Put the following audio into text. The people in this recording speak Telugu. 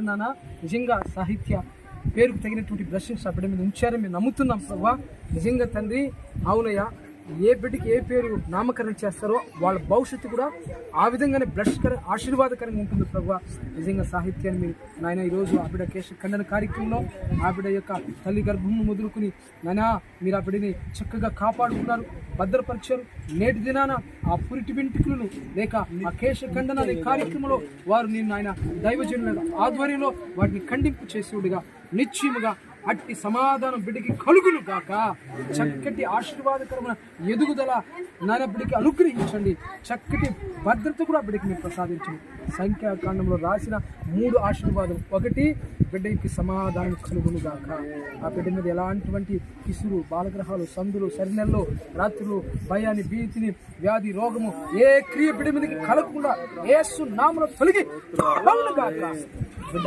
నాన్న నిజంగా సాహిత్య పేరుకు తగినటువంటి బ్లెస్సింగ్స్ ఆ బిడ్డ మీద ఉంచారని మేము నమ్ముతున్నాం ప్రభా. నిజంగా తండ్రి అవునయ్యా, ఏ బిడ్డకి ఏ పేరు నామకరణం చేస్తారో వాళ్ళ భవిష్యత్తు కూడా ఆ విధంగానే ఆశీర్వాదకరంగా ఉంటుంది ప్రభా. నిజంగా సాహిత్యాన్ని మీరు నాయన ఈరోజు ఆ బిడ్డ కేశ ఖండన కార్యక్రమంలో ఆ బిడ్డ యొక్క తల్లి గర్భము మొదలుకుని నాయన మీరు ఆ బిడ్డని చక్కగా కాపాడుకున్నారు, భద్రపరిచారు. నేటి దినాన ఆ పురిటి వెంట్రుకలను లేక ఆ కేశ ఖండన అనే కార్యక్రమంలో వారు నేను ఆయన దైవజనుల ఆధ్వర్యంలో వాటిని ఖండింపు చేసేవాడుగా నిశ్చయముగా అట్టి సమాధానం బిడ్డకి కలుగును గాక. చక్కటి ఆశీర్వాదకరమైన ఎదుగుదల నాయన బిడ్డకి అనుగ్రహించండి. చక్కటి భద్రత కూడా బిడ్డకి మీరు ప్రసాదించండి. సంఖ్యాకాండంలో రాసిన 3 ఆశీర్వాదం. 1 బిడ్డకి సమాధానం కలుగును గాక. ఆ బిడ్డ మీద ఎలాంటి కిసురు, బాలగ్రహాలు, సందులు, సరినెల్లో, రాత్రులు, భయాన్ని, భీతిని, వ్యాధి, రోగము ఏ క్రియ బిడ్డ మీదకి కలగకుండా యేసు నామములో తొలగి గాక.